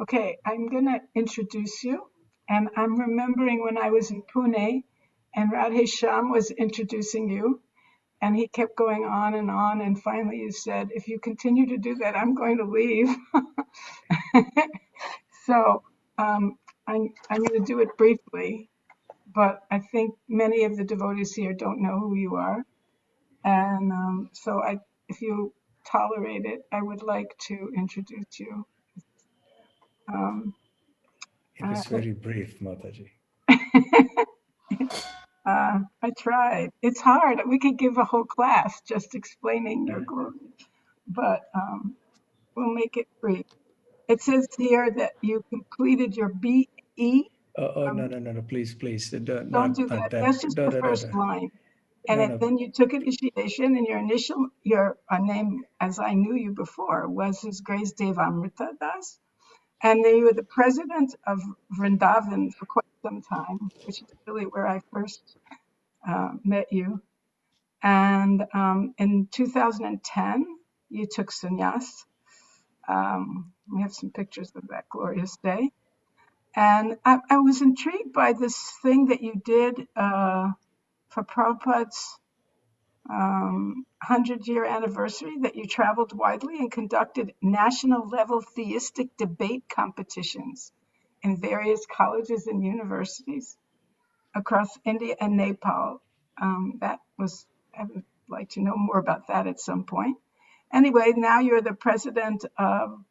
Okay, I'm going to introduce you. And I'm remembering when I was in Pune and Radhe Shyam was introducing you, and he kept going on, and finally you said, if you continue to do that, I'm going to leave. So I'm going to do it briefly, but I think many of the devotees here don't know who you are. And so if you tolerate it, I would like to introduce you. Um, It was very brief, Mataji. I tried. It's hard. We could give a whole class just explaining your glory, but we'll make it brief. It says here that you completed your BE. Oh, no, Um, no, no, no, please, please, don't do not that. that. That's just No, the no, no, first no, line. And no, no. then you took initiation, and your name, as I knew you before, was His Grace Devamrita Das. And then you were the president of Vrindavan for quite some time, which is really where I first met you. And in 2010, you took sannyas. We have some pictures of that glorious day. And I was intrigued by this thing that you did for Prabhupada's 100-year anniversary, that you traveled widely and conducted national level theistic debate competitions in various colleges and universities across India and Nepal. I would like to know more about that at some point. Anyway, now you're the president of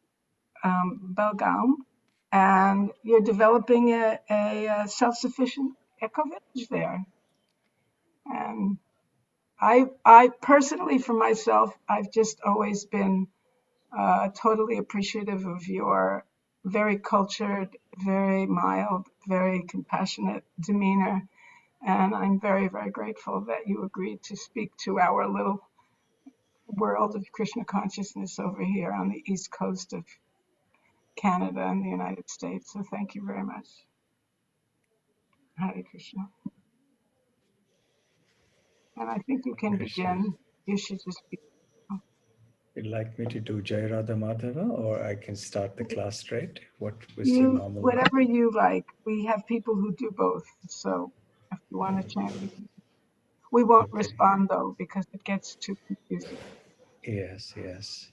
Belgaum, and you're developing a self-sufficient eco-village there. And I personally, for myself, I've just always been totally appreciative of your very cultured, very mild, very compassionate demeanor. And I'm very, very grateful that you agreed to speak to our little world of Krishna consciousness over here on the East Coast of Canada and the United States. So thank you very much. Hare Krishna. And I think you can Krishna. begin. You should just be. You'd like me to do Jai Radha Madhava, or I can start the class straight? What was your normal way? Whatever you like. We have people who do both. So if you want to chant, we won't Okay. respond though, because it gets too confusing. Yes, yes.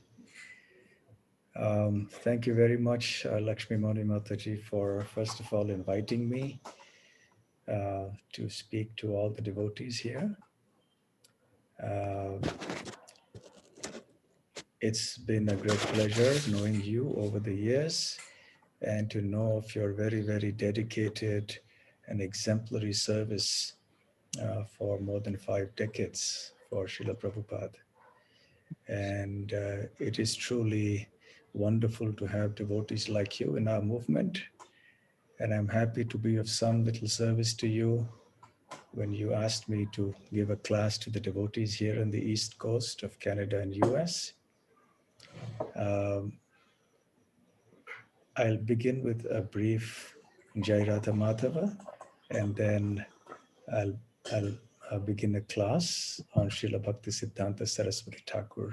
Thank you very much, Lakshmi Mani Mataji, for first of all inviting me to speak to all the devotees here. It's been a great pleasure knowing you over the years and to know of your very, very dedicated and exemplary service for more than 5 decades for Srila Prabhupada. And it is truly wonderful to have devotees like you in our movement. And I'm happy to be of some little service to you when you asked me to give a class to the devotees here on the East Coast of Canada and US. I'll begin with a brief Jai Radha Madhava, and then I'll begin a class on Srila Bhaktisiddhanta Sarasvati Thakur.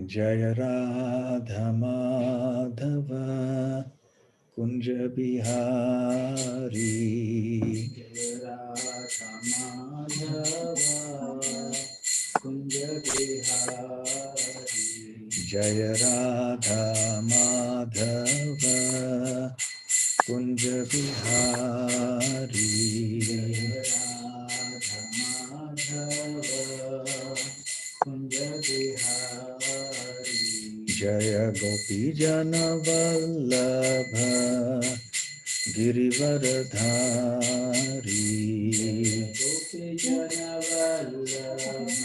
Jaya Radha Madhava Kunja Bihari. Jaya Radha Madhava Kunja Bihari. Jaya Radha Madhava Kunja Bihari. Kunja Bihari. Jaya Gopi Jana Vallabha Girivaradhari. Gopi Jana Vallabha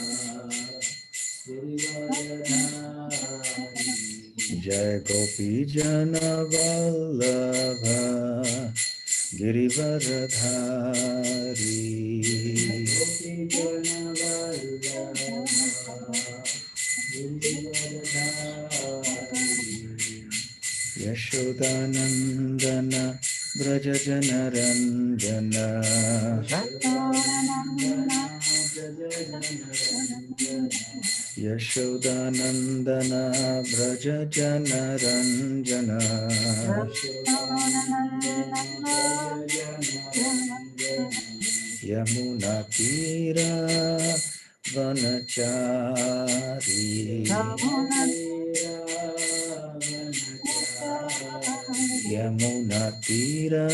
Girivaradhari. Jaya Gopi Jana Vallabha Girivaradhari. Gopi Jana Vallabha Yashodanandana Braja Janaranjana. Yashodanandana Braja Jana Ranjana Yamuna Tira Vanachari Yamuna Tira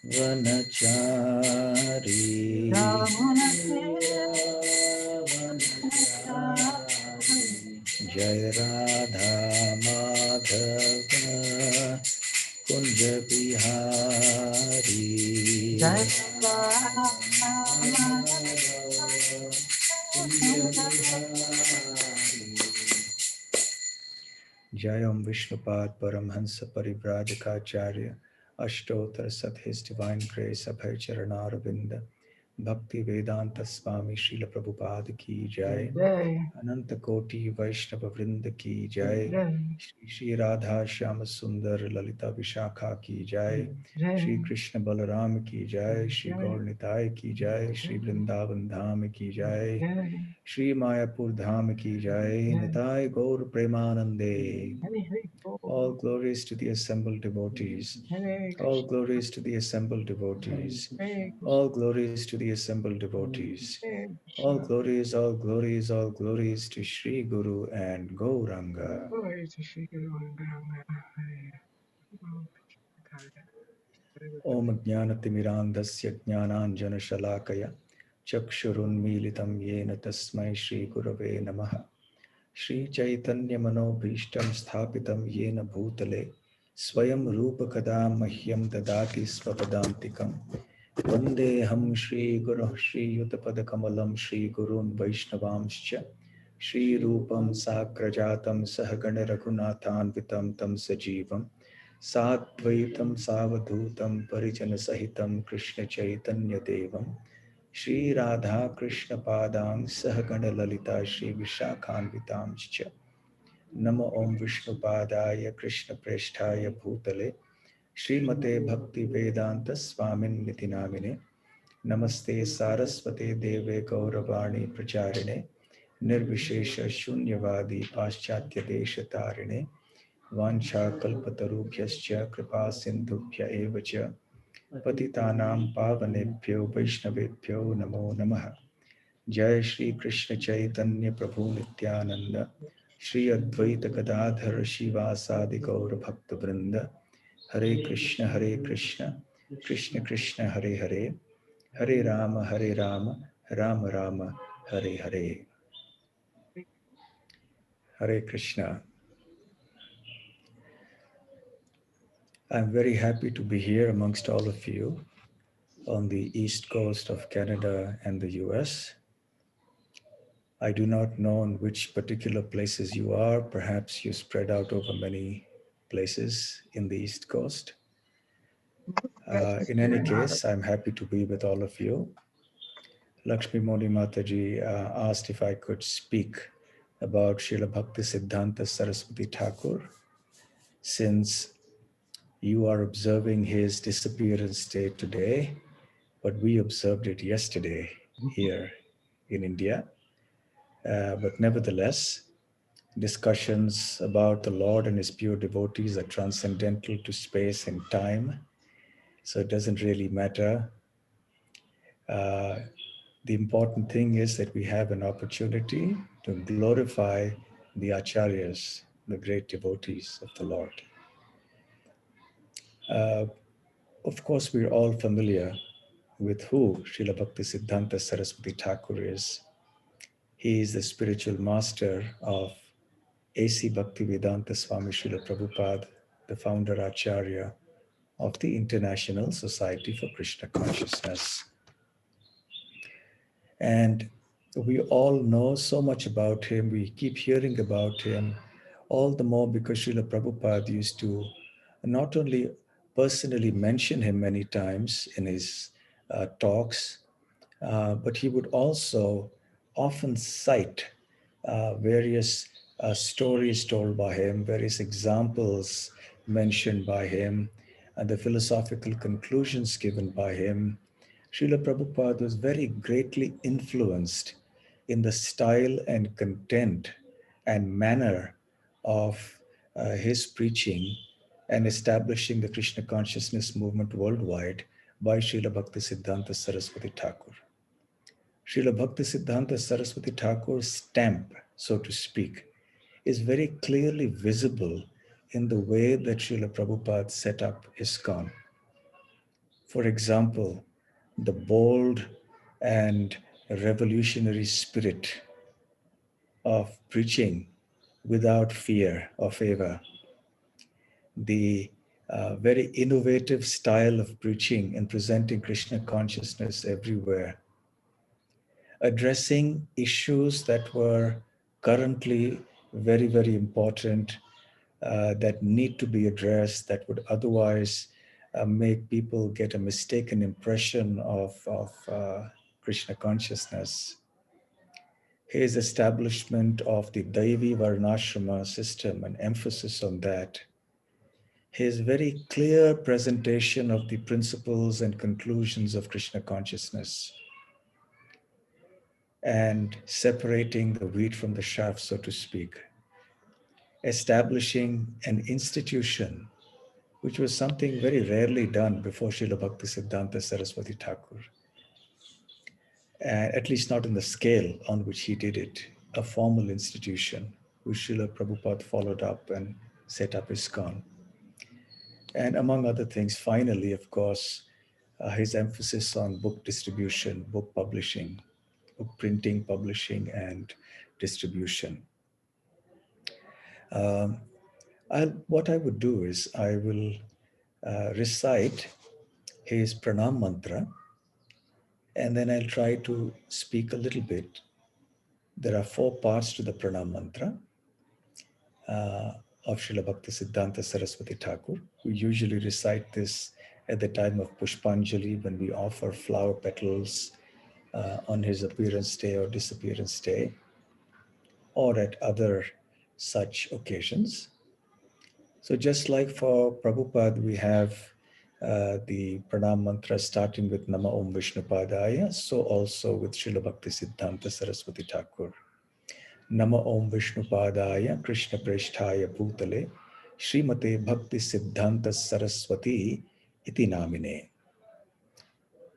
Vanachari Jai Radha Madhava Kunj Bihari Jayam Vishnupad Paramhansa Parivrajakacharya Ashtotar Sat His Divine Grace Abhay Charanaravinda Bhakti Vedanta Swami Srila Prabhupada Ki Jai Ananta Koti Vaishnava Vrinda Ki Jai Shri Shri Radha Shyama Sundar Lalita Vishakha Ki Jai Shri Krishna Balaram Ki Jai Shri Gaur Nitai Ki Jai Shri Vrindavan Dham Ki Jai Shri Mayapur Dham Ki Jai Nitai Gaur Premanande. All glories to the assembled devotees. All glories to the assembled devotees. All glories to the assembled devotees. All glories, all glories, all glories to Shri Guru and Gauranga. Om Jnanatimirandasya Jnananjana Shalakaya Chakshurunmilitam Yena Tasmai Shri Gurave Namaha Shri Chaitanya Manobhishtam Sthapitam Yena Bhutale Swayam Rupa Kada Mahyam Dadati Svapadantikam Vandeham Shri Guru Shri Yutapada Kamalam Shri Gurun Vaishnavamscha Shri Rupam Sakrajatam Sahagana Raghunathan Vitam Tam Sajivam Satvaitam Savadhutam Parijana Sahitam Krishna Chaitanya Devam Shri Radha Krishna Padang Sahagana Lalita Shri Vishakhanvitamscha Namo Om Vishnu Padaya Krishna Presthaya Bhutale Srimate Bhakti Vedanta Swamin Nitinamine Namaste Sarasvate Deve Gauravani Pracharine Nirvishesha Shunyavadi Paschatya Deshatarine Vancha Kalpatarubhyascha Kripa Sindhubhya Evacha Patitanam Pavanebhyo Vaishnavebhyo Namo Namaha Jai Shri Krishna Chaitanya Prabhu Nityananda Shri Advaita Gadadhar Shivasadi Gaura Bhakta Vrinda Hare Krishna Krishna Krishna Hare Hare Hare Rama Rama Rama Hare Hare. Hare Krishna. I'm very happy to be here amongst all of you on the east coast of Canada and the US. I do not know in which particular places you are. Perhaps you spread out over many places in the east coast. In any case, I'm happy to be with all of you. Lakshmi Moni Mataji asked if I could speak about Srila Bhaktisiddhanta Sarasvati Thakur, since you are observing his disappearance day today, but we observed it yesterday here in India. But nevertheless, discussions about the Lord and his pure devotees are transcendental to space and time, so it doesn't really matter. The important thing is that we have an opportunity to glorify the acharyas, the great devotees of the Lord. Of course, we're all familiar with who Srila Bhaktisiddhanta Sarasvati Thakur is. He is the spiritual master of A.C. Bhaktivedanta Swami Srila Prabhupada, the founder Acharya of the International Society for Krishna Consciousness. And we all know so much about him. We keep hearing about him, all the more because Srila Prabhupada used to not only personally mention him many times in his talks, but he would also often cite various stories told by him, various examples mentioned by him, and the philosophical conclusions given by him. Srila Prabhupada was very greatly influenced in the style and content and manner of his preaching and establishing the Krishna consciousness movement worldwide by Srila Bhaktisiddhanta Saraswati Thakur. Srila Bhaktisiddhanta Saraswati Thakur's stamp, so to speak, is very clearly visible in the way that Srila Prabhupada set up ISKCON. For example, the bold and revolutionary spirit of preaching without fear or favor, the very innovative style of preaching and presenting Krishna consciousness everywhere, addressing issues that were currently very, very important, that need to be addressed, that would otherwise make people get a mistaken impression of Krishna consciousness. His establishment of the Daivi Varnashrama system and emphasis on that, his very clear presentation of the principles and conclusions of Krishna consciousness, and separating the wheat from the chaff, so to speak, establishing an institution, which was something very rarely done before Srila Bhaktisiddhanta Saraswati Thakur, at least not in the scale on which he did it, a formal institution, which Srila Prabhupada followed up and set up ISKCON. And among other things, finally, of course, his emphasis on book distribution, book publishing, book printing, publishing, and distribution. What I would do is I will recite his Pranama mantra, and then I'll try to speak a little bit. There are 4 parts to the Pranama mantra of Srila Bhaktisiddhanta Saraswati Thakur. We usually recite this at the time of Pushpanjali, when we offer flower petals on his appearance day or disappearance day, or at other such occasions. So just like for Prabhupada, we have the Pranam mantra starting with Nama Om Vishnupadaya, so also with Srila Bhaktisiddhanta Saraswati Thakur. Nama Om Vishnupadaya Krishna Presthaya Bhutale Srimate Bhaktisiddhanta Sarasvati Iti Namine.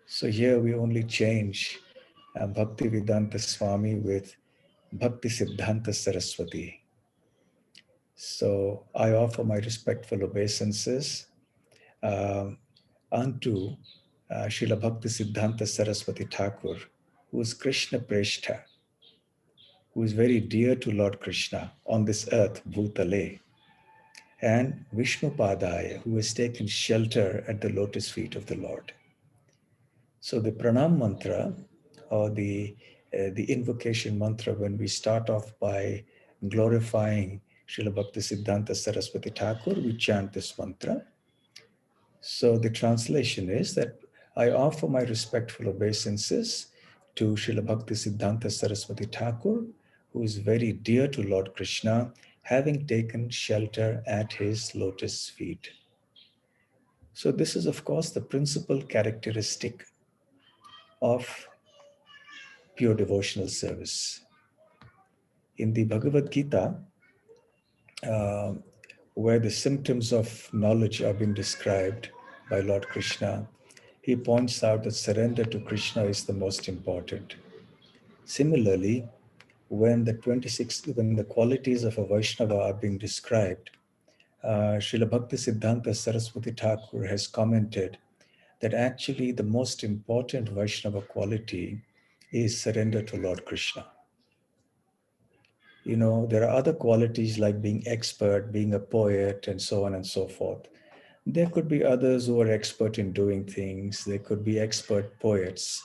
So here we only change Bhaktivedanta Swami with Bhaktisiddhanta Sarasvati. So I offer my respectful obeisances unto Srila Bhaktisiddhanta Saraswati Thakur, who is Krishna Preshtha, who is very dear to Lord Krishna on this earth, Bhutale, and Vishnu Padaya, who has taken shelter at the lotus feet of the Lord. So the Pranam mantra, or the invocation mantra, when we start off by glorifying Srila Bhaktisiddhanta Saraswati Thakur, we chant this mantra. So the translation is that I offer my respectful obeisances to Srila Bhaktisiddhanta Saraswati Thakur, who is very dear to Lord Krishna, having taken shelter at his lotus feet. So this is, of course, the principal characteristic of pure devotional service. In the Bhagavad Gita, where the symptoms of knowledge are being described by Lord Krishna, he points out that surrender to Krishna is the most important. Similarly, when the qualities of a Vaishnava are being described, Srila Bhaktisiddhanta Saraswati Thakur has commented that actually the most important Vaishnava quality is surrender to Lord Krishna. You know, there are other qualities like being expert, being a poet, and so on and so forth. There could be others who are expert in doing things. There could be expert poets.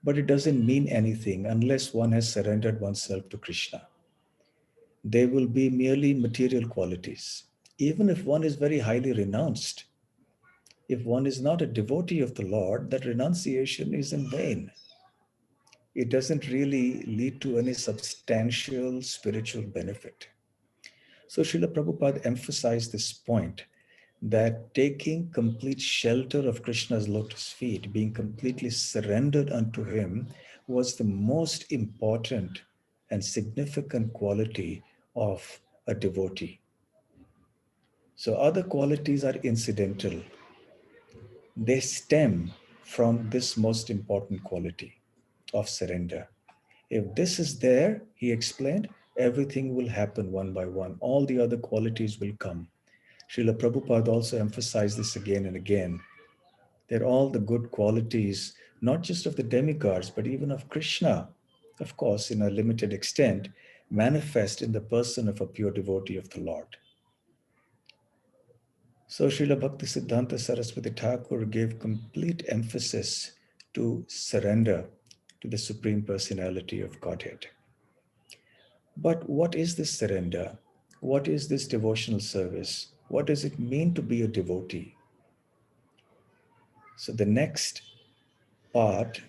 But it doesn't mean anything unless one has surrendered oneself to Krishna. They will be merely material qualities. Even if one is very highly renounced, if one is not a devotee of the Lord, that renunciation is in vain. It doesn't really lead to any substantial spiritual benefit. So Srila Prabhupada emphasized this point, that taking complete shelter of Krishna's lotus feet, being completely surrendered unto him, was the most important and significant quality of a devotee. So other qualities are incidental. They stem from this most important quality of surrender. If this is there, he explained, everything will happen one by one. All the other qualities will come. Srila Prabhupada also emphasized this again and again. They're all the good qualities, not just of the demigods, but even of Krishna, of course, in a limited extent, manifest in the person of a pure devotee of the Lord. So Srila Bhaktisiddhanta Sarasvati Thakur gave complete emphasis to surrender to the Supreme Personality of Godhead. But what is this surrender? What is this devotional service? What does it mean to be a devotee? So the next part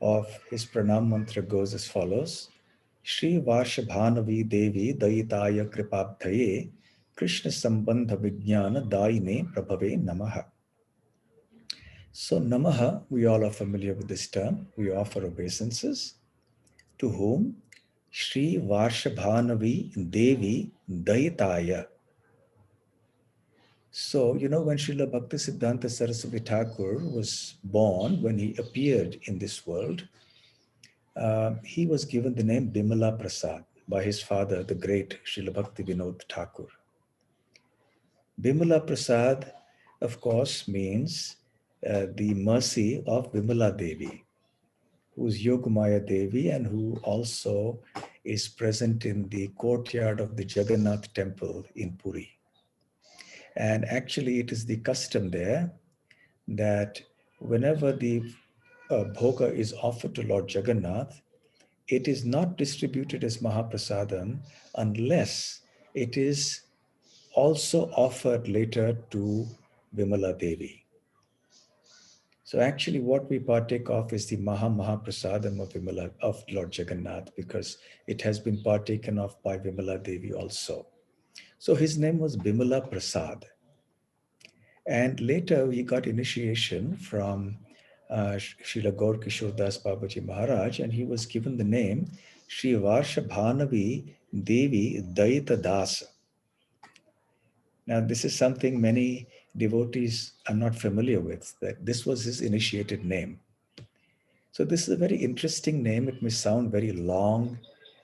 of his pranam mantra goes as follows. Shri Varshabhanavi Devi Dayitaya Kripabdhaye Krishna Sambandha Vijnana Daine Prabhave Namaha. So Namaha, we all are familiar with this term. We offer obeisances. To whom? Shri Varshabhanavi Devi Dayitaya. So, when Srila Bhaktisiddhanta Sarasvati Thakur was born, when he appeared in this world, he was given the name Bimala Prasad by his father, the great Srila Bhakti Vinod Thakur. Bimala Prasad, of course, means the mercy of Bimala Devi, who is Yogamaya Devi and who also is present in the courtyard of the Jagannath temple in Puri. And actually, it is the custom there that whenever the bhoga is offered to Lord Jagannath, it is not distributed as Mahaprasadam unless it is also offered later to Vimala Devi. So actually what we partake of is the Mahaprasadam of Lord Jagannath, because it has been partaken of by Vimala Devi also. So his name was Bimala Prasad. And later we got initiation from Srila Gaur Kishore Das Babaji Maharaj, and he was given the name Shri Varshabhanavi Devi Daita Das. Now, this is something many devotees are not familiar with, that this was his initiated name. So this is a very interesting name. It may sound very long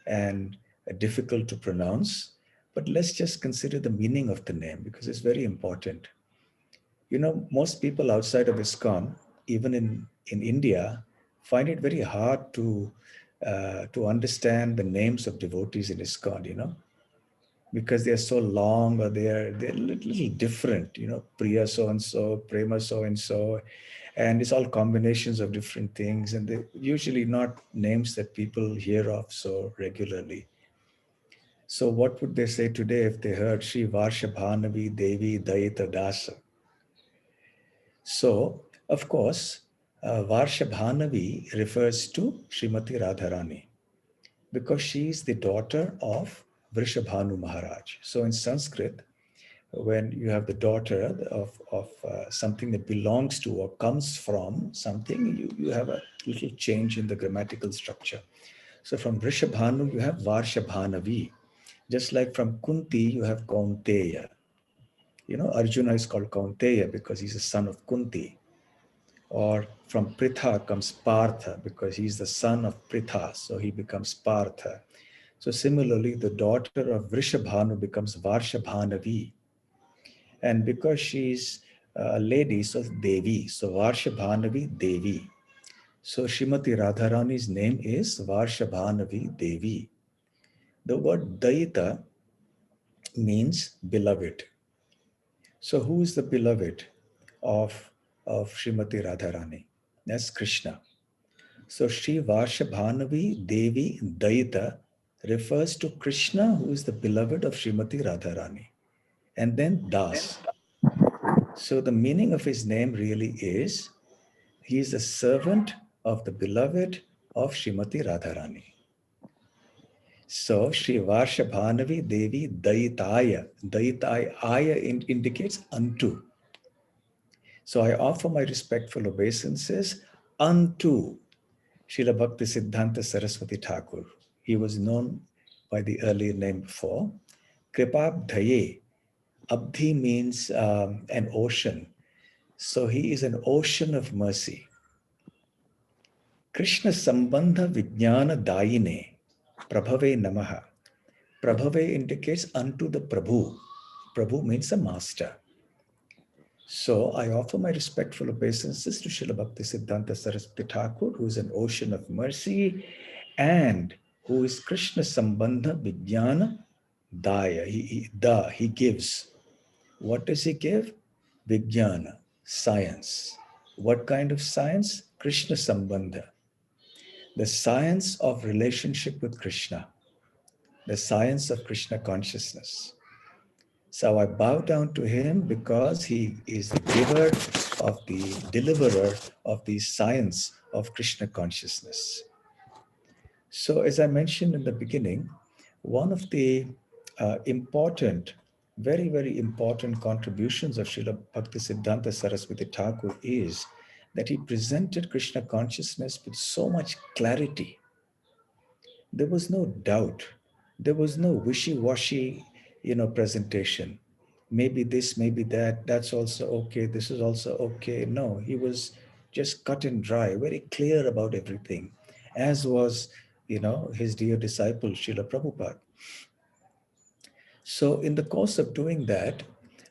and difficult to pronounce, but let's just consider the meaning of the name, because it's very important. Most people outside of ISKCON, even in India, find it very hard to understand the names of devotees in ISKCON, because they're so long, or they're a little different, Priya so-and-so, Prema so-and-so, and it's all combinations of different things, and they're usually not names that people hear of so regularly. So what would they say today if they heard Shri Varshabhanavi Devi Daita Dasa? So, of course, Varshabhanavi refers to Srimati Radharani, because she is the daughter of Vrishabhanu Maharaj. So in Sanskrit, when you have the daughter of something that belongs to or comes from something, you have a little change in the grammatical structure. So from Vrishabhanu, you have Varshabhanavi. Just like from Kunti, you have Kaunteya. Arjuna is called Kaunteya because he's a son of Kunti. Or from Pritha comes Partha because he's the son of Pritha, so he becomes Partha. So similarly, the daughter of Vrishabhanu becomes Varshabhanavi. And because she's a lady, so Devi. So Varshabhanavi Devi. So Srimati Radharani's name is Varshabhanavi Devi. The word Daita means beloved. So who is the beloved of Srimati Radharani? That's Krishna. So Shri Varshabhanavi Devi Daita refers to Krishna, who is the beloved of Srimati Radharani. And then Das. So the meaning of his name really is, he is the servant of the beloved of Srimati Radharani. So Shri Varshabhanavi Devi Daitaya. Daitaya indicates unto. So I offer my respectful obeisances unto Srila Bhaktisiddhanta Sarasvati Thakur. He was known by the earlier name before. Kripabdhaye. Abdhi means an ocean. So he is an ocean of mercy. Krishna Sambandha Vijnana Dayine. Prabhave Namaha. Prabhave indicates unto the Prabhu. Prabhu means a master. So I offer my respectful obeisances to Srila Bhaktisiddhanta Sarasvati Thakur, who is an ocean of mercy and who is Krishna Sambandha Vijnana Daya. He gives. What does he give? Vijnana, science. What kind of science? Krishna Sambandha. The science of relationship with Krishna. The science of Krishna consciousness. So I bow down to him because he is the giver of the deliverer of the science of Krishna consciousness. So as I mentioned in the beginning, one of the important, very, very important contributions of Srila Bhaktisiddhanta Sarasvati Thakur is that he presented Krishna consciousness with so much clarity. There was no doubt. There was no wishy-washy, presentation. Maybe this, maybe that, that's also okay, this is also okay. No, he was just cut and dry, very clear about everything, as was, his dear disciple, Srila Prabhupada. So in the course of doing that,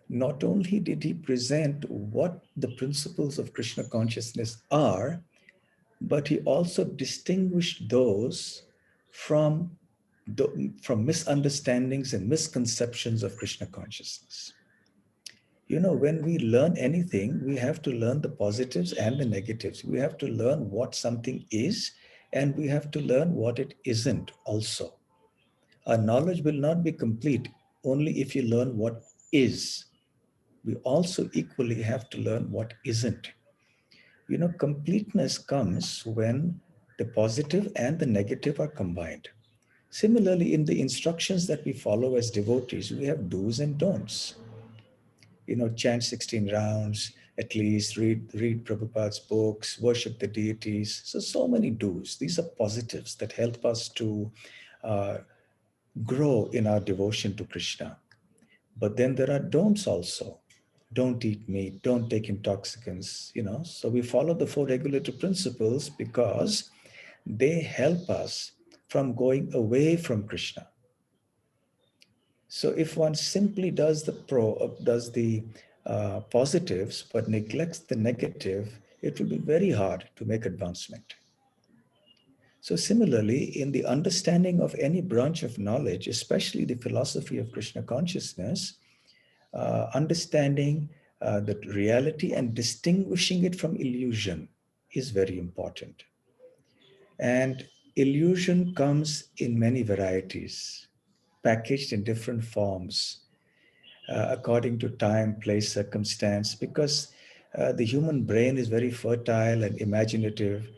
not only did he present what the principles of Krishna consciousness are, but he also distinguished those from misunderstandings and misconceptions of Krishna consciousness. When we learn anything, we have to learn the positives and the negatives. We have to learn what something is, and we have to learn what it isn't also. Our knowledge will not be complete only if you learn what is. We also equally have to learn what isn't. Completeness comes when the positive and the negative are combined. Similarly, in the instructions that we follow as devotees, we have do's and don'ts. Chant 16 rounds, at least read Prabhupada's books, worship the deities. So many do's. These are positives that help us to grow in our devotion to Krishna. But then there are don'ts also. Don't eat meat, don't take intoxicants, So we follow the 4 regulative principles because they help us from going away from Krishna. So if one simply does the positives but neglects the negative, it will be very hard to make advancement. So similarly, in the understanding of any branch of knowledge, especially the philosophy of Krishna consciousness, understanding the reality and distinguishing it from illusion is very important. And illusion comes in many varieties, packaged in different forms, according to time, place, circumstance, because the human brain is very fertile and imaginative.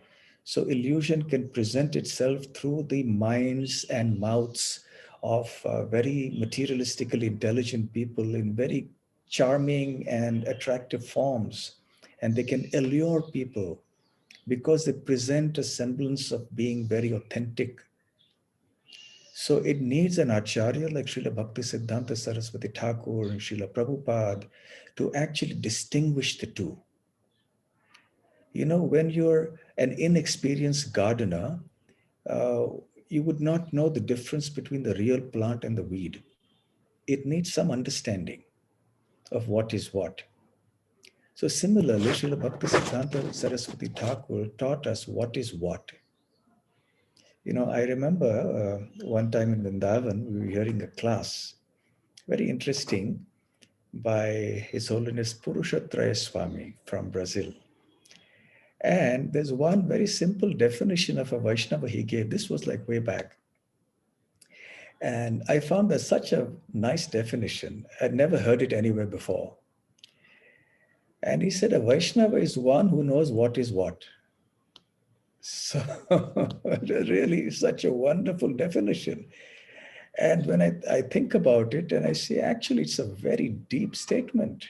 So illusion can present itself through the minds and mouths of very materialistically intelligent people in very charming and attractive forms. And they can allure people because they present a semblance of being very authentic. So it needs an acharya like Srila Bhaktisiddhanta Sarasvati Thakur and Srila Prabhupada to actually distinguish the two. When you're an inexperienced gardener, you would not know the difference between the real plant and the weed. It needs some understanding of what is what. So similarly, Srila Bhaktisiddhanta Sarasvati Thakur taught us what is what. I remember one time in Vrindavan, we were hearing a class, very interesting, by His Holiness Purushottaya Swami from Brazil. And there's one very simple definition of a Vaishnava he gave. This was like way back. And I found that such a nice definition. I'd never heard it anywhere before. And he said, a Vaishnava is one who knows what is what. So really such a wonderful definition. And when I think about it, and I say, actually, it's a very deep statement.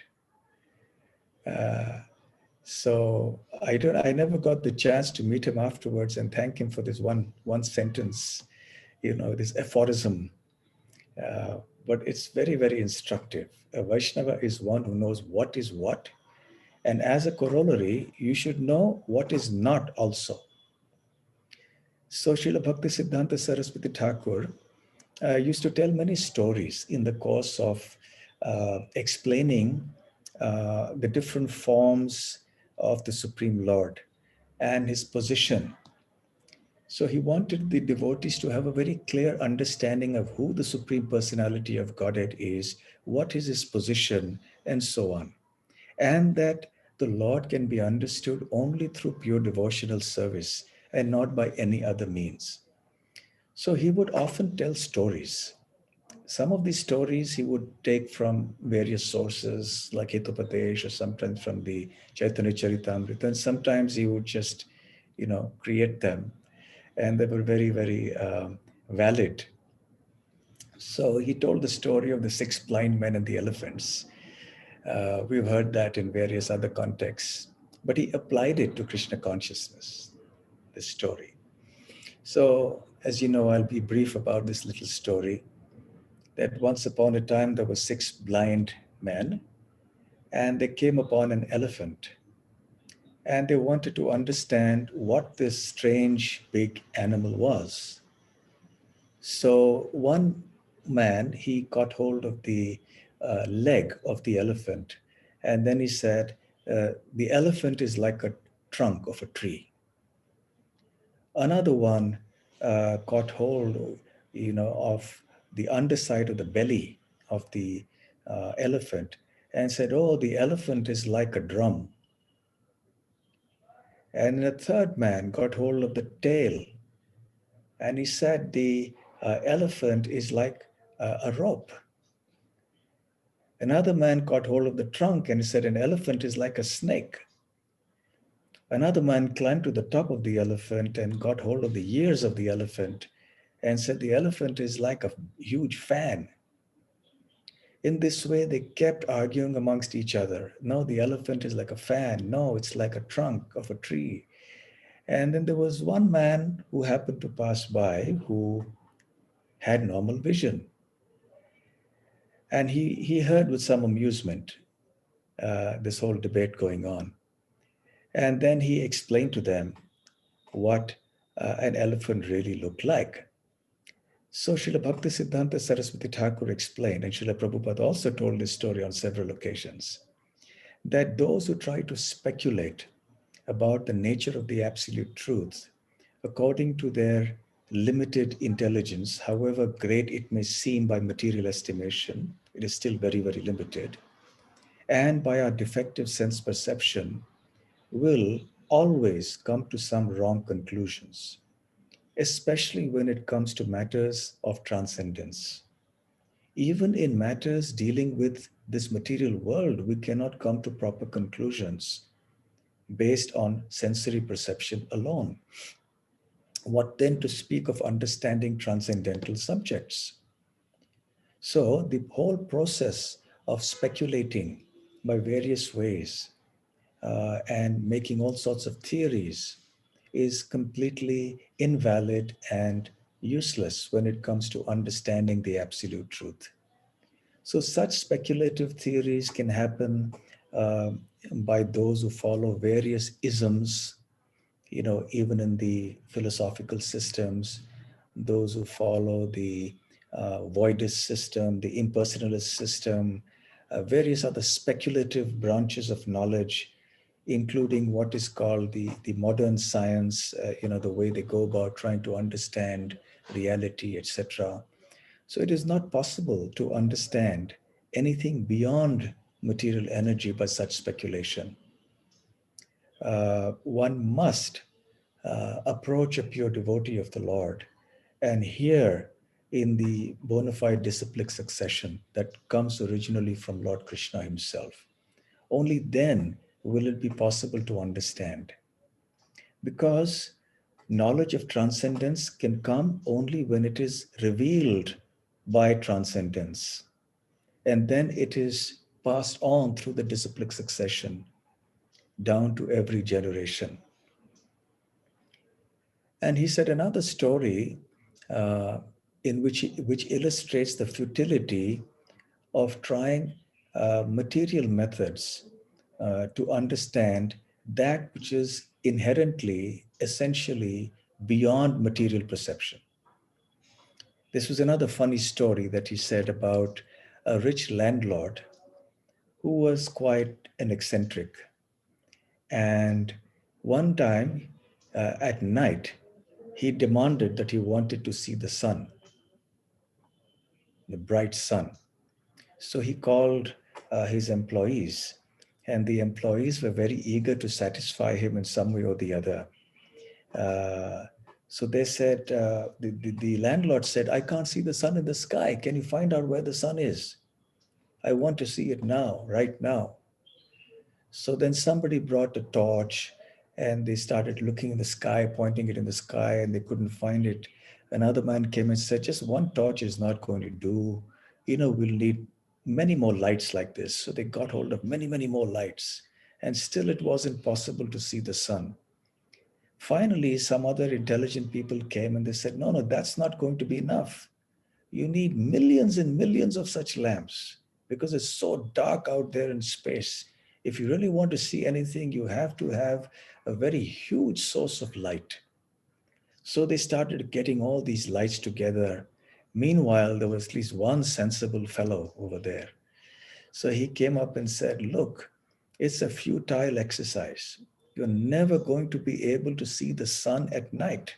So I never got the chance to meet him afterwards and thank him for this one sentence, this aphorism. But it's very, very instructive. A Vaishnava is one who knows what is what. And as a corollary, you should know what is not also. So Srila Bhaktisiddhanta Sarasvati Thakur used to tell many stories in the course of explaining the different forms of the Supreme Lord and his position. So he wanted the devotees to have a very clear understanding of who the Supreme Personality of Godhead is, what is his position, and so on. And that the Lord can be understood only through pure devotional service and not by any other means. So he would often tell stories. Some of these stories he would take from various sources like Hitopadesh or sometimes from the Chaitanya Charitamrita, and sometimes he would just, create them. And they were very, very valid. So he told the story of the six blind men and the elephants. We've heard that in various other contexts, but he applied it to Krishna consciousness, this story. So, as you know, I'll be brief about this little story. That once upon a time there were six blind men, and they came upon an elephant, and they wanted to understand what this strange big animal was. So one man, he caught hold of the leg of the elephant, and then he said, the elephant is like a trunk of a tree. Another one caught hold, of the underside of the belly of the elephant and said, oh, the elephant is like a drum. And a third man got hold of the tail, and he said the elephant is like a rope. Another man caught hold of the trunk and he said an elephant is like a snake. Another man climbed to the top of the elephant and got hold of the ears of the elephant and said the elephant is like a huge fan. In this way, they kept arguing amongst each other. No, the elephant is like a fan. No, it's like a trunk of a tree. And then there was one man who happened to pass by who had normal vision. And he heard with some amusement this whole debate going on. And then he explained to them what an elephant really looked like. So Srila Bhaktisiddhanta Sarasvati Thakur explained, and Srila Prabhupada also told this story on several occasions, that those who try to speculate about the nature of the absolute truth, according to their limited intelligence, however great it may seem by material estimation, it is still very, very limited, and by our defective sense perception, will always come to some wrong conclusions, especially when it comes to matters of transcendence. Even in matters dealing with this material world, we cannot come to proper conclusions based on sensory perception alone. What then to speak of understanding transcendental subjects? So the whole process of speculating by various ways and making all sorts of theories is completely invalid and useless when it comes to understanding the absolute truth. So such speculative theories can happen uh, by those who follow various isms, even in the philosophical systems, those who follow the voidist system, the impersonalist system, various other speculative branches of knowledge, including what is called the modern science, the way they go about trying to understand reality, etc. So it is not possible to understand anything beyond material energy by such speculation. One must approach a pure devotee of the Lord and hear in the bona fide disciplic succession that comes originally from Lord Krishna himself. Only then will it be possible to understand. Because knowledge of transcendence can come only when it is revealed by transcendence. And then it is passed on through the disciplic succession. down to every generation. And he said another story uh, which illustrates the futility of trying material methods to understand that which is inherently, essentially beyond material perception. This was another funny story that he said about a rich landlord who was quite an eccentric. And one time at night, he demanded that he wanted to see the sun, the bright sun. So he called his employees, and the employees were very eager to satisfy him in some way or the other. Uh, so they said, the landlord said, I can't see the sun in the sky. Can you find out where the sun is? I want to see it now, right now. So then somebody brought a torch and they started looking in the sky, pointing it in the sky, and they couldn't find it. Another man came and said, just one torch is not going to do. We'll need many more lights like this. So they got hold of many, many more lights. And still it wasn't possible to see the sun. Finally, some other intelligent people came and they said, no, no, that's not going to be enough. You need millions and millions of such lamps because it's so dark out there in space. If you really want to see anything, you have to have a very huge source of light. So they started getting all these lights together. Meanwhile, there was at least one sensible fellow over there. So he came up and said, look, it's a futile exercise. You're never going to be able to see the sun at night.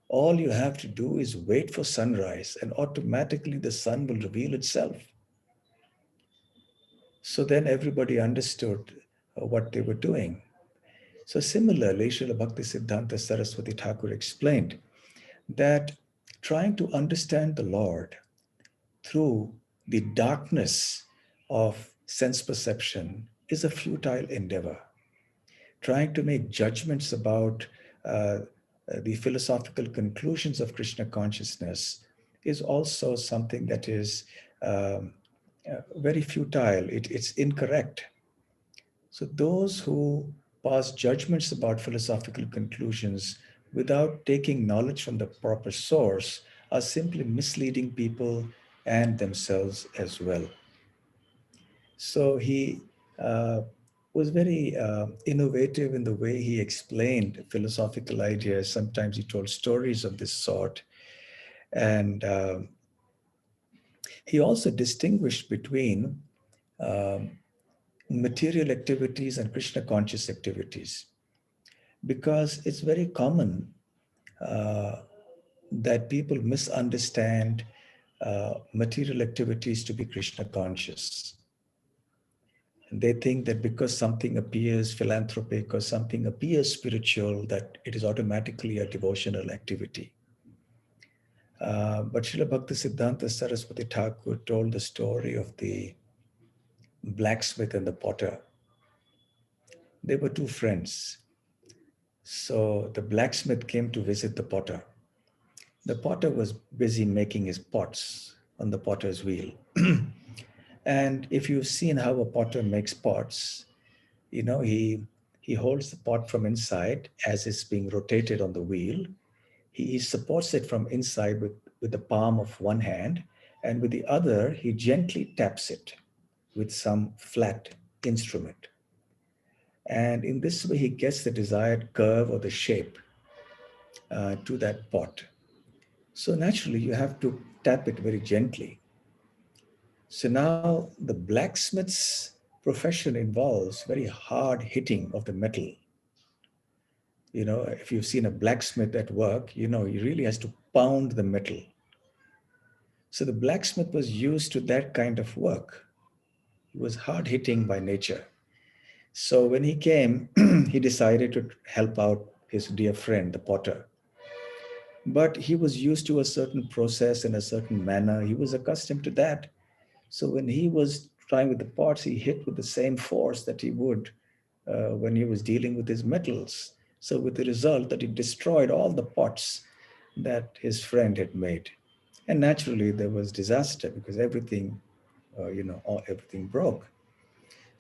All you have to do is wait for sunrise, and automatically the sun will reveal itself. So then everybody understood what they were doing. So similarly, Srila Bhaktisiddhanta Sarasvati Thakur explained that trying to understand the Lord through the darkness of sense perception is a futile endeavor. Trying to make judgments about the philosophical conclusions of Krishna consciousness is also something that is very futile. It's incorrect. So those who pass judgments about philosophical conclusions without taking knowledge from the proper source are simply misleading people and themselves as well. So he was very innovative in the way he explained philosophical ideas. Sometimes he told stories of this sort. And he also distinguished between um, material activities and Krishna conscious activities, because it's very common uh, that people misunderstand material activities to be Krishna conscious. They think that because something appears philanthropic or something appears spiritual, that it is automatically a devotional activity. But Srila Bhaktisiddhanta Sarasvati Thakur told the story of the blacksmith and the potter. They were two friends. So the blacksmith came to visit the potter. The potter was busy making his pots on the potter's wheel. And if you've seen how a potter makes pots, he holds the pot from inside as it's being rotated on the wheel. He supports it from inside with the palm of one hand, and with the other, he gently taps it with some flat instrument. And in this way, he gets the desired curve or the shape to that pot. So naturally, you have to tap it very gently. So now the blacksmith's profession involves very hard hitting of the metal. If you've seen a blacksmith at work, he really has to pound the metal. So the blacksmith was used to that kind of work. He was hard hitting by nature. So when he came, he decided to help out his dear friend, the potter. But he was used to a certain process in a certain manner. He was accustomed to that. So when he was trying with the pots, he hit with the same force that he would when he was dealing with his metals. So with the result that he destroyed all the pots that his friend had made. And naturally there was disaster because everything broke.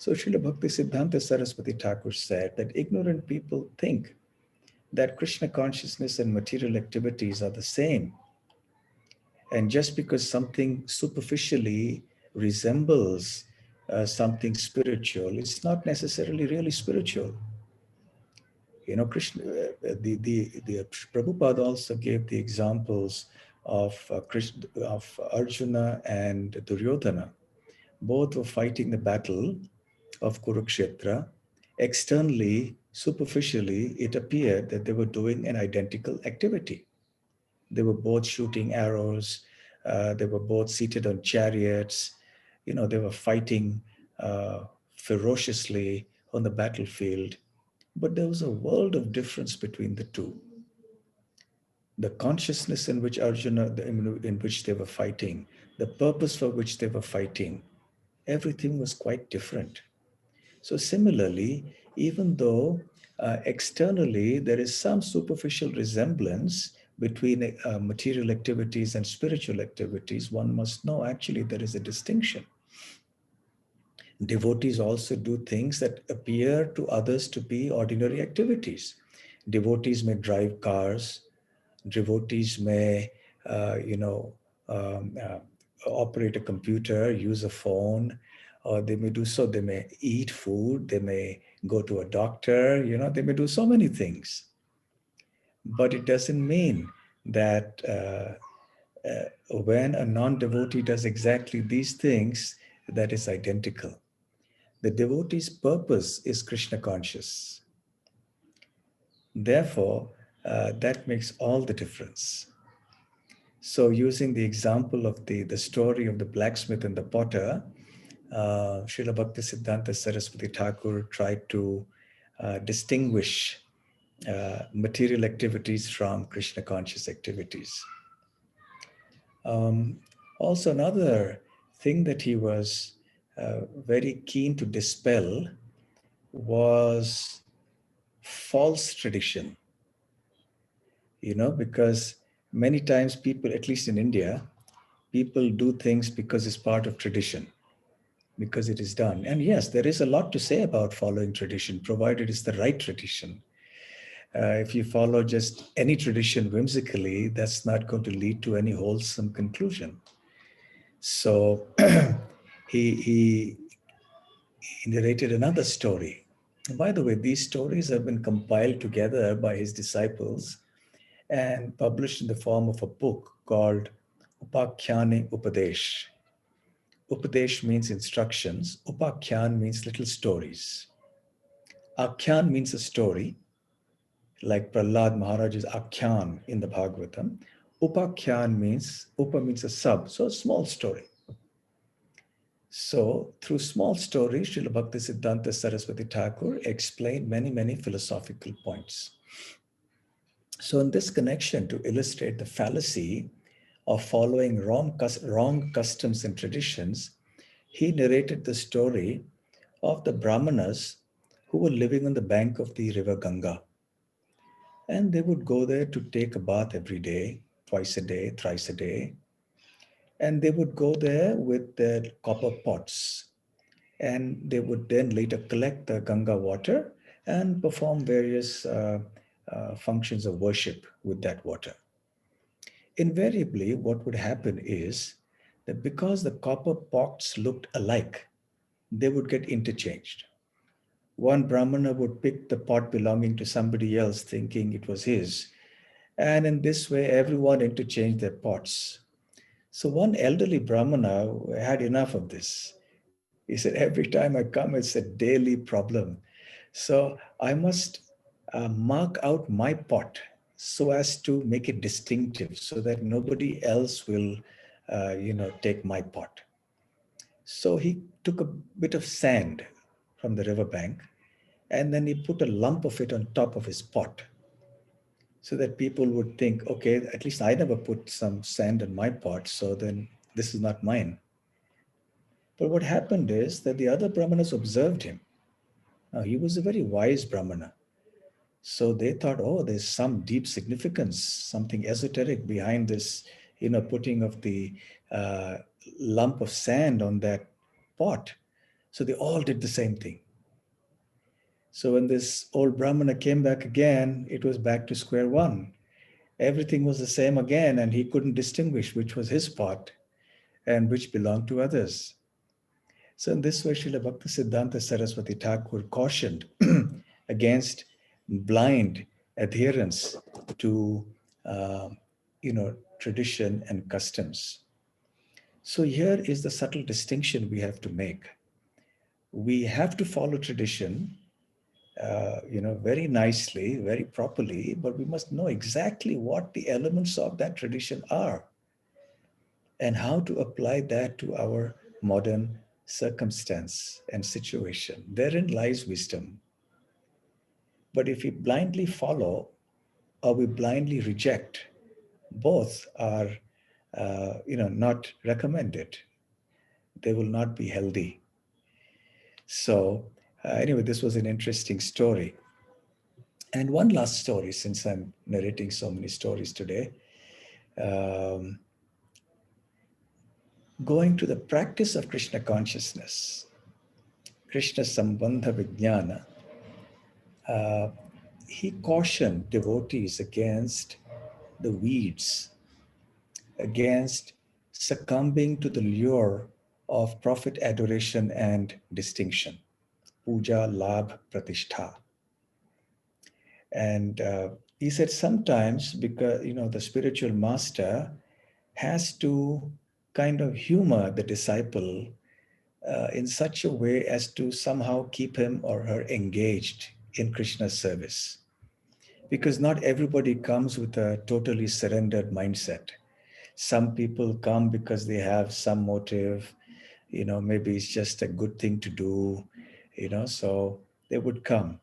So Srila Bhaktisiddhanta Sarasvati Thakur said that ignorant people think that Krishna consciousness and material activities are the same. And just because something superficially resembles something spiritual, it's not necessarily really spiritual. You know, Krishna, the Prabhupada also gave the examples of Krishna, of Arjuna and Duryodhana. Both were fighting the battle of Kurukshetra. Externally, superficially, it appeared that they were doing an identical activity. They were both shooting arrows. They were both seated on chariots. You know, they were fighting ferociously on the battlefield. But there was a world of difference between the two. The consciousness in which in which they were fighting, the purpose for which they were fighting, everything was quite different. So similarly, even though externally there is some superficial resemblance between material activities and spiritual activities, one must know actually there is a distinction. Devotees also do things that appear to others to be ordinary activities. Devotees may drive cars. Devotees may, you know, operate a computer, use a phone, or they may do so. They may eat food. They may go to a doctor. You know, they may do so many things. But it doesn't mean that when a non-devotee does exactly these things, that is identical. The devotee's purpose is Krishna conscious. Therefore, that makes all the difference. So using the example of the story of the blacksmith and the potter, Srila Bhaktisiddhanta Sarasvati Thakur tried to distinguish material activities from Krishna conscious activities. Also, another thing that he was very keen to dispel was false tradition. You know, because many times people, at least in India, people do things because it's part of tradition, because it is done. And yes, there is a lot to say about following tradition, provided it's the right tradition. If you follow just any tradition whimsically, that's not going to lead to any wholesome conclusion. So he narrated another story. And by the way, these stories have been compiled together by his disciples and published in the form of a book called Upakhyane Upadesh. Upadesh means instructions. Upakhyan means little stories. Akhyan means a story, like Prahlad Maharaj's Akhyan in the Bhagavatam. Upakhyan means, Upa means a sub, so a small story. So through small stories, Srila Bhaktisiddhanta Sarasvati Thakur explained many, many philosophical points. So in this connection, to illustrate the fallacy of following wrong customs and traditions, he narrated the story of the Brahmanas who were living on the bank of the river Ganga. And they would go there to take a bath every day, twice a day, thrice a day. And they would go there with their copper pots. And they would then later collect the Ganga water and perform various functions of worship with that water. Invariably, what would happen is that because the copper pots looked alike, they would get interchanged. One Brahmana would pick the pot belonging to somebody else, thinking it was his. And in this way, everyone interchanged their pots. So one elderly Brahmana had enough of this. He said, every time I come, it's a daily problem. So I must mark out my pot so as to make it distinctive so that nobody else will, take my pot. So he took a bit of sand from the riverbank and then he put a lump of it on top of his pot so that people would think, okay, at least I never put some sand in my pot, so then this is not mine. But what happened is that the other Brahmanas observed him. Now, he was a very wise Brahmana. So they thought, oh, there's some deep significance, something esoteric behind this, putting of the lump of sand on that pot. So they all did the same thing. So when this old Brahmana came back again, it was back to square one. Everything was the same again, and he couldn't distinguish which was his pot and which belonged to others. So in this way, Srila Bhaktisiddhanta Sarasvati Thakur cautioned against blind adherence to, uh, tradition and customs. So here is the subtle distinction we have to make. We have to follow tradition, very nicely, very properly, but we must know exactly what the elements of that tradition are and how to apply that to our modern circumstance and situation. Therein lies wisdom. But if we blindly follow or we blindly reject, both are, not recommended. They will not be healthy. So, anyway, this was an interesting story. And one last story, since I'm narrating so many stories today. Um, Going to the practice of Krishna consciousness, Krishna Sambandha Vijnana, uh, he cautioned devotees against the weeds, against succumbing to the lure of profit adoration and distinction, puja, labh, pratishtha. And he said sometimes, because the spiritual master has to kind of humor the disciple in such a way as to somehow keep him or her engaged in Krishna's service. Because not everybody comes with a totally surrendered mindset. Some people come because they have some motive, maybe it's just a good thing to do, so they would come.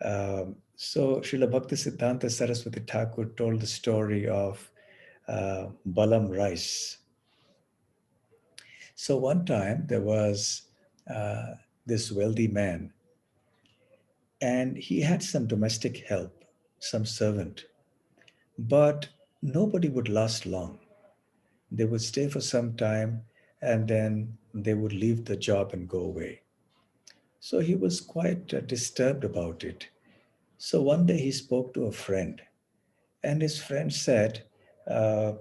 So Srila Bhaktisiddhanta Sarasvati Thakur told the story of Balam rice. So one time there was this wealthy man, and he had some domestic help, some servant, but nobody would last long. They would stay for some time and then they would leave the job and go away. So he was quite disturbed about it. So one day he spoke to a friend, and his friend said, uh,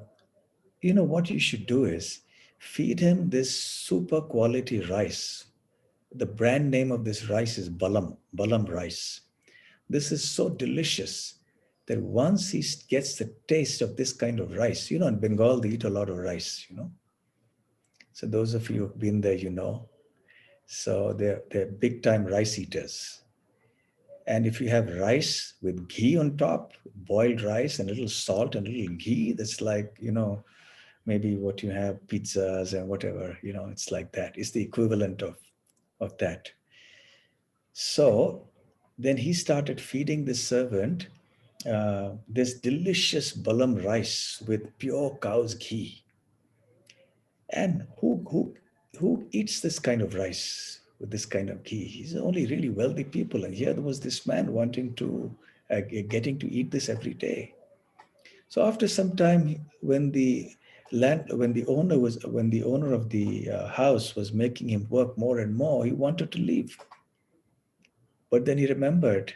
what you should do is feed him this super quality rice. The brand name of this rice is Balam rice. This is so delicious that once he gets the taste of this kind of rice, in Bengal, they eat a lot of rice. So those of you who've been there. So they're big time rice eaters. And if you have rice with ghee on top, boiled rice and a little salt and a little ghee, that's like, maybe what you have pizzas and whatever, it's like that. It's the equivalent of that. So then he started feeding the servant this delicious balam rice with pure cow's ghee. And who eats this kind of rice with this kind of ghee? He's only really wealthy people. And here there was this man wanting to, getting to eat this every day. So after some time, when the owner of the house was making him work more and more, he wanted to leave. But then he remembered,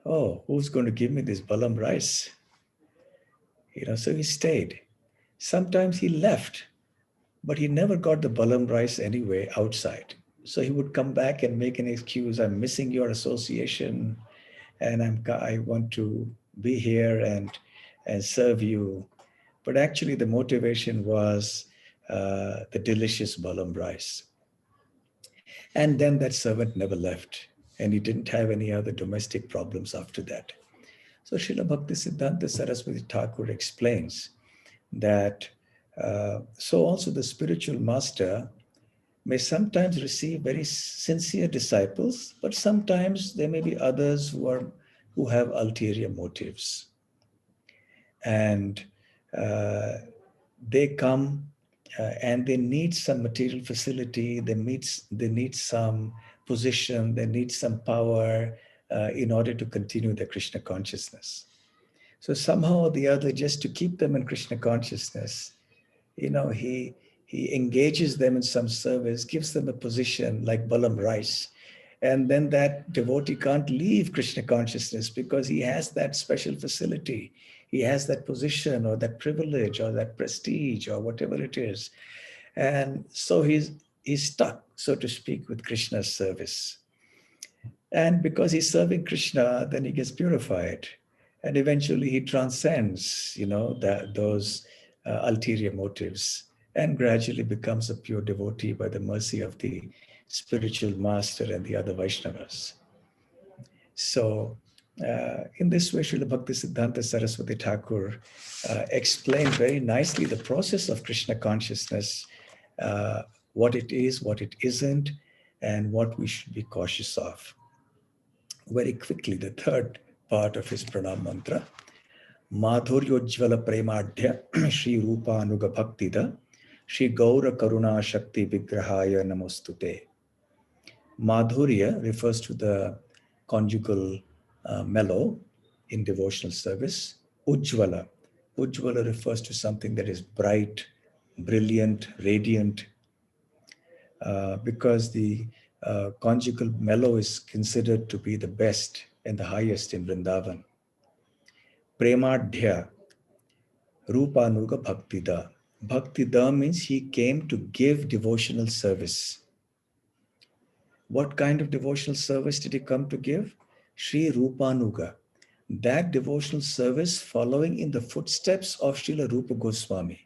oh, who's going to give me this balam rice? So he stayed. Sometimes he left, but he never got the balam rice anyway outside. So he would come back and make an excuse. I'm missing your association, and I want to be here and serve you. But actually, the motivation was the delicious balam rice. And then that servant never left, and he didn't have any other domestic problems after that. So Srila Bhaktisiddhanta Sarasvati Thakur explains that so also the spiritual master may sometimes receive very sincere disciples, but sometimes there may be others who have ulterior motives. And they come and they need some material facility, they need some position, they need some power in order to continue their Krishna consciousness. So somehow or the other, just to keep them in Krishna consciousness, he he engages them in some service, gives them a position like Balam rice. And then that devotee can't leave Krishna consciousness because he has that special facility. He has that position or that privilege or that prestige or whatever it is. And so he's stuck, so to speak, with Krishna's service. And because he's serving Krishna, then he gets purified. And eventually he transcends, those ulterior motives and gradually becomes a pure devotee by the mercy of the spiritual master and the other Vaishnavas. So, in this way, Srila Bhaktisiddhanta Sarasvati Thakur explained very nicely the process of Krishna consciousness, what it is, what it isn't, and what we should be cautious of. Very quickly, the third part of his pranam mantra, Madhuryojjvala Premadhya Shri Rupa Anuga Bhaktida Shri Gaura Karuna Shakti Vigrahaya Namostute. Madhurya refers to the conjugal mellow in devotional service. Ujjvala. Ujjvala refers to something that is bright, brilliant, radiant, because the conjugal mellow is considered to be the best and the highest in Vrindavan. Premadhya, Rupanuga Bhaktida. Bhaktida means he came to give devotional service. What kind of devotional service did he come to give? Sri Rupanuga. That devotional service following in the footsteps of Srila Rupa Goswami.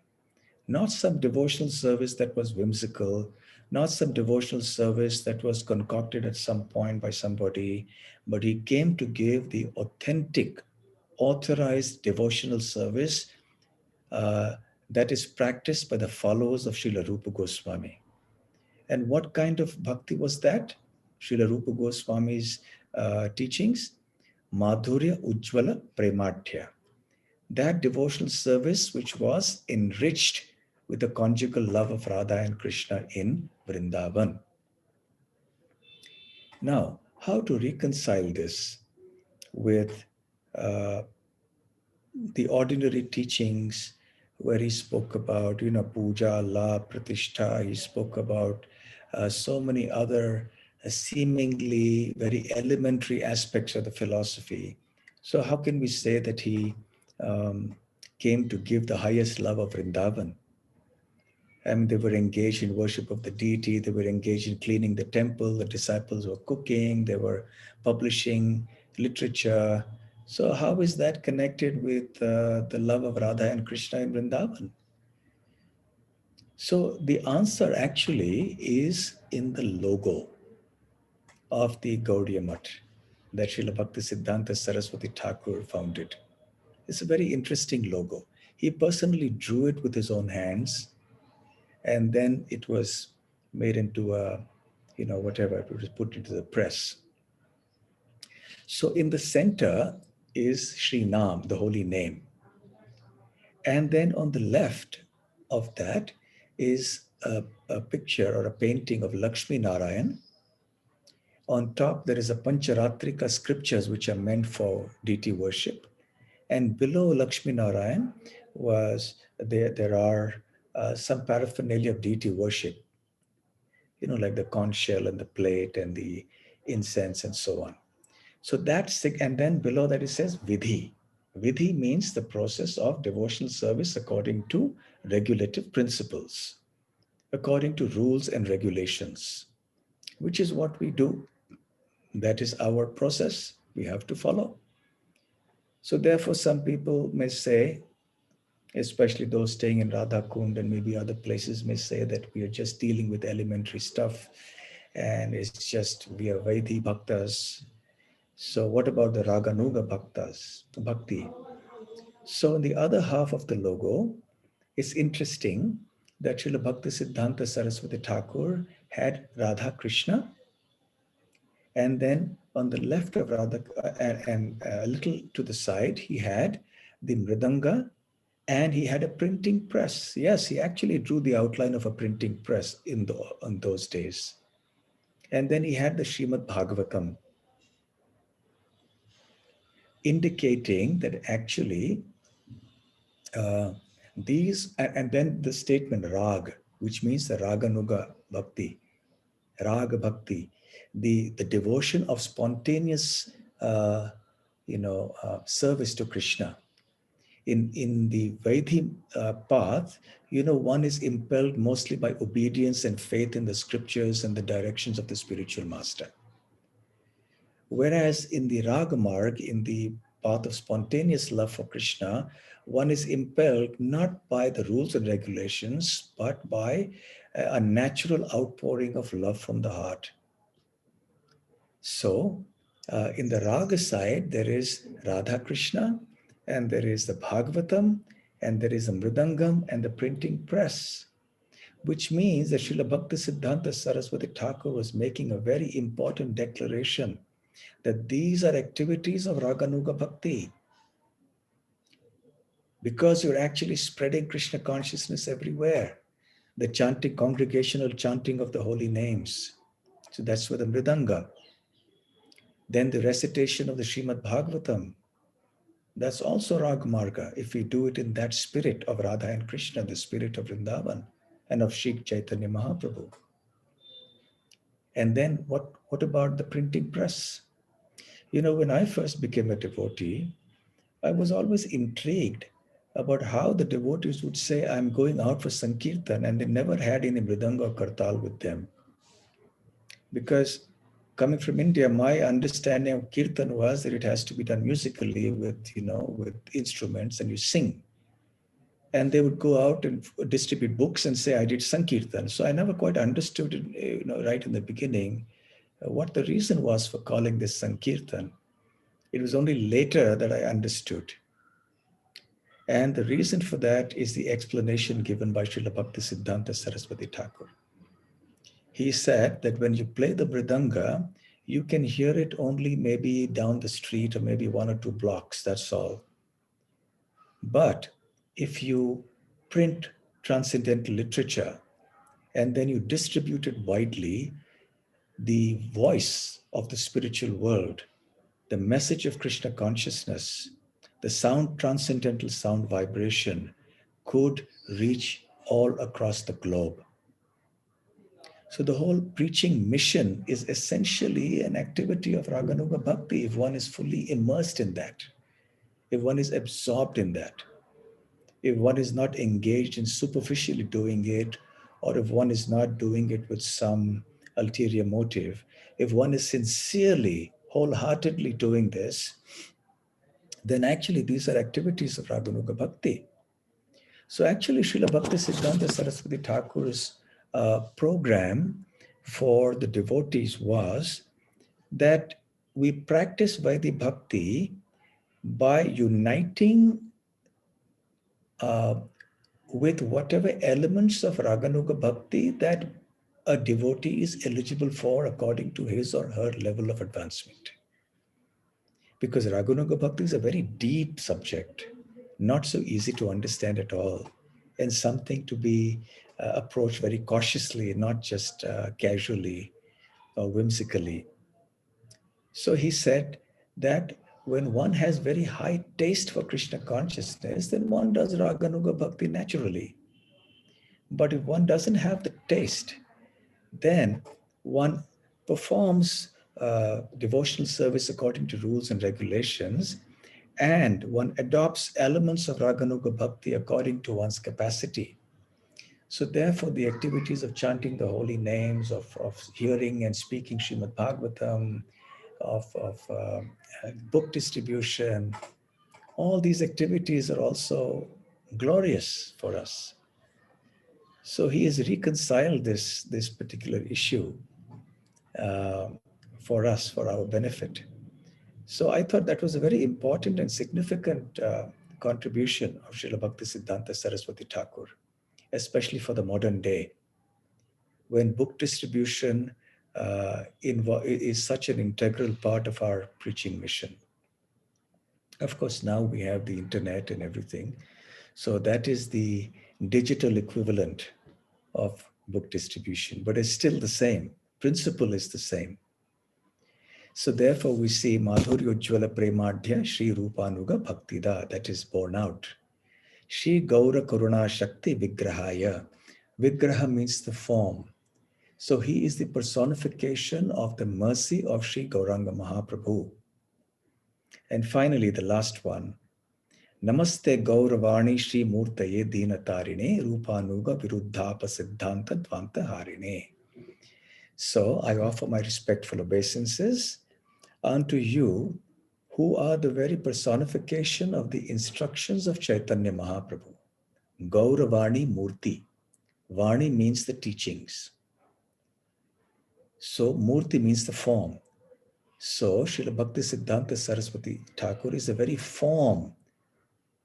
Not some devotional service that was whimsical, not some devotional service that was concocted at some point by somebody, but he came to give the authentic, authorized devotional service that is practiced by the followers of Srila Rupa Goswami. And what kind of bhakti was that? Srila Rupa Goswami's teachings, Madhurya Ujjvala Premadhya. That devotional service which was enriched with the conjugal love of Radha and Krishna in Vrindavan. Now, how to reconcile this with the ordinary teachings where he spoke about, puja, la, pratishtha. He spoke about so many other seemingly very elementary aspects of the philosophy. So how can we say that he came to give the highest love of Vrindavan? I mean, they were engaged in worship of the deity. They were engaged in cleaning the temple. The disciples were cooking. They were publishing literature. So how is that connected with the love of Radha and Krishna in Vrindavan? So the answer actually is in the logo of the Gaudiya Math that Srila Bhaktisiddhanta Sarasvati Thakur founded. It's a very interesting logo. He personally drew it with his own hands, and then it was made into a, whatever, it was put into the press. So in the center is Sri Nam, the holy name. And then on the left of that is a picture or a painting of Lakshmi Narayan. On top, there is a Pancharatrika scriptures which are meant for deity worship. And below Lakshmi Narayan there are some paraphernalia of deity worship, like the conch shell and the plate and the incense and so on. So that's, and then below that it says Vidhi. Vidhi means the process of devotional service according to regulative principles, according to rules and regulations, which is what we do. That is our process we have to follow. So therefore, some people may say, especially those staying in Radha Kund and maybe other places, may say that we are just dealing with elementary stuff and it's just we are Vaidhi Bhaktas. So what about the Raganuga Bhaktas, Bhakti? So in the other half of the logo, it's interesting that Srila Bhaktisiddhanta Sarasvati Thakur had Radha Krishna, and then on the left of Radha and a little to the side, he had the Mridanga, and he had a printing press. Yes, he actually drew the outline of a printing press in those days. And then he had the Srimad Bhagavatam, indicating that actually these, and then the statement Rag, which means the Raganuga Bhakti, Raga Bhakti, the devotion of spontaneous, service to Krishna. In the Vaidhi path, one is impelled mostly by obedience and faith in the scriptures and the directions of the spiritual master. Whereas in the Raga Marg, in the path of spontaneous love for Krishna, one is impelled not by the rules and regulations, but by a natural outpouring of love from the heart. So, in the Raga side, there is Radha Krishna, and there is the Bhagavatam, and there is the Mridangam and the printing press, which means that Srila Bhaktisiddhanta Sarasvati Thakur was making a very important declaration that these are activities of Raganuga Bhakti, because you're actually spreading Krishna consciousness everywhere. The chanting, congregational chanting of the holy names. So that's where the Mridanga. Then the recitation of the Srimad Bhagavatam. That's also Ragamarga, if we do it in that spirit of Radha and Krishna, the spirit of Vrindavan and of Shri Chaitanya Mahaprabhu. And then what about the printing press? When I first became a devotee, I was always intrigued about how the devotees would say, I'm going out for Sankirtan, and they never had any Mridanga or Kartal with them. Because coming from India, my understanding of Kirtan was that it has to be done musically with instruments, and you sing. And they would go out and distribute books and say, I did Sankirtan. So I never quite understood it, right in the beginning, what the reason was for calling this Sankirtan. It was only later that I understood. And the reason for that is the explanation given by Srila Bhaktisiddhanta Sarasvati Thakur. He said that when you play the mridanga, you can hear it only maybe down the street or maybe 1 or 2 blocks, that's all. But if you print transcendental literature and then you distribute it widely, the voice of the spiritual world, the message of Krishna consciousness, the sound, transcendental sound vibration could reach all across the globe. So the whole preaching mission is essentially an activity of Raganuga Bhakti if one is fully immersed in that, if one is absorbed in that, if one is not engaged in superficially doing it, or if one is not doing it with some ulterior motive, if one is sincerely, wholeheartedly doing this, then actually these are activities of Raganuga Bhakti. So actually Srila Bhaktisiddhanta Sarasvati Thakur's program for the devotees was that we practice Vaidhi Bhakti by uniting with whatever elements of Raganuga Bhakti that a devotee is eligible for according to his or her level of advancement. Because Raganuga Bhakti is a very deep subject, not so easy to understand at all, and something to be approached very cautiously, not just casually or whimsically. So he said that when one has very high taste for Krishna consciousness, then one does Raganuga Bhakti naturally. But if one doesn't have the taste, then one performs devotional service according to rules and regulations, and one adopts elements of Raganuga Bhakti according to one's capacity. So therefore, the activities of chanting the holy names, of hearing and speaking Srimad Bhagavatam, of book distribution, all these activities are also glorious for us. So he has reconciled this particular issue for us, for our benefit. So I thought that was a very important and significant contribution of Srila Bhaktisiddhanta Sarasvati Thakur, especially for the modern day, when book distribution is such an integral part of our preaching mission. Of course, now we have the internet and everything. So that is the digital equivalent of book distribution, but it's still the same. Principle is the same. So therefore we see Madhurya Ujjvala Premadhya Shri Rupanuga Bhaktida, that is borne out. Shri Gaura Karuna Shakti Vigrahaya Vigraha means the form. So he is the personification of the mercy of Sri Gauranga Mahaprabhu. And finally, the last one. Namaste Gauravani Shri Murtaye Dinatarine Rupanuga Viruddhapa Siddhanta Dvanta Harine. So I offer my respectful obeisances unto you, who are the very personification of the instructions of Chaitanya Mahaprabhu. Gauravani Murti. Vani means the teachings. So Murti means the form. So Srila Bhaktisiddhanta Sarasvati Thakur is the very form,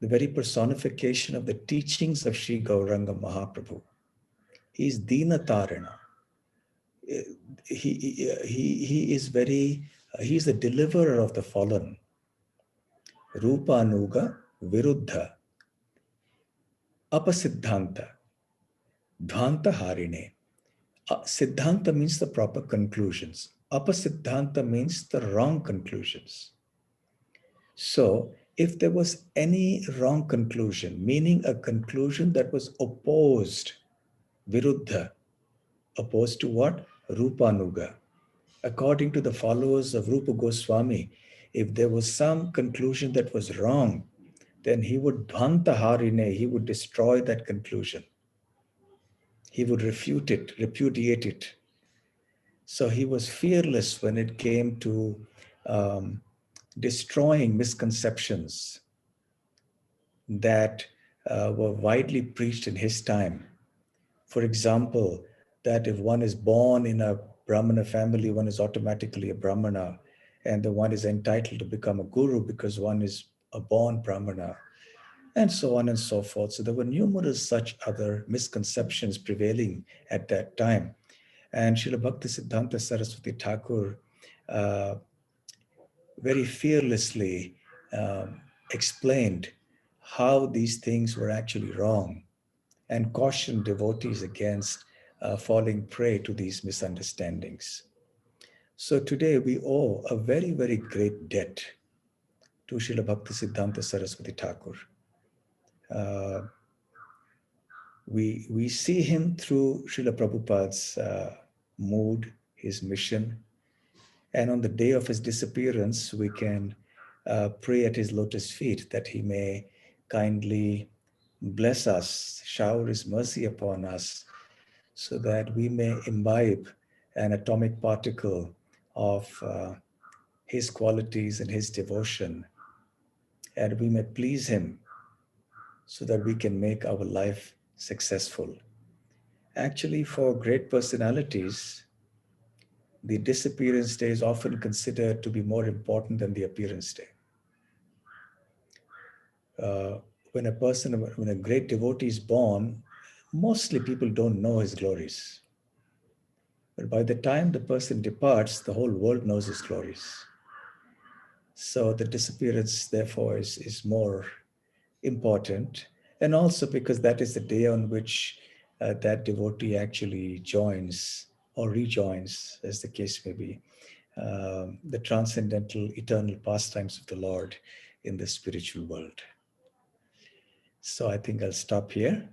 the very personification of the teachings of Sri Gauranga Mahaprabhu. He is Dinatarana. He is he is the deliverer of the fallen. Rupanuga Viruddha Apasiddhanta Dhvanta Harine. Siddhanta means the proper conclusions. Apasiddhanta means the wrong conclusions. So, if there was any wrong conclusion, meaning a conclusion that was opposed, Viruddha, opposed to what? Rupanuga. According to the followers of Rupa Goswami, if there was some conclusion that was wrong, then he would dhvanta harine, he would destroy that conclusion. He would refute it, repudiate it. So he was fearless when it came to destroying misconceptions that were widely preached in his time. For example, that if one is born in a Brahmana family, one is automatically a Brahmana, and the one is entitled to become a guru because one is a born Brahmana, and so on and so forth. So there were numerous such other misconceptions prevailing at that time. And Srila Bhaktisiddhanta Sarasvati Thakur very fearlessly explained how these things were actually wrong and cautioned devotees against falling prey to these misunderstandings. So today we owe a very, very great debt to Srila Bhaktisiddhanta Sarasvati Thakur. We see him through Srila Prabhupada's mood, his mission. And on the day of his disappearance, we can pray at his lotus feet that he may kindly bless us, shower his mercy upon us, so that we may imbibe an atomic particle of his qualities and his devotion, and we may please him so that we can make our life successful. Actually, for great personalities, the disappearance day is often considered to be more important than the appearance day. When a great devotee is born, mostly people don't know his glories. But by the time the person departs, the whole world knows his glories. So the disappearance, therefore, is more important. And also because that is the day on which that devotee actually joins or rejoins, as the case may be, the transcendental, eternal pastimes of the Lord in the spiritual world. So I think I'll stop here.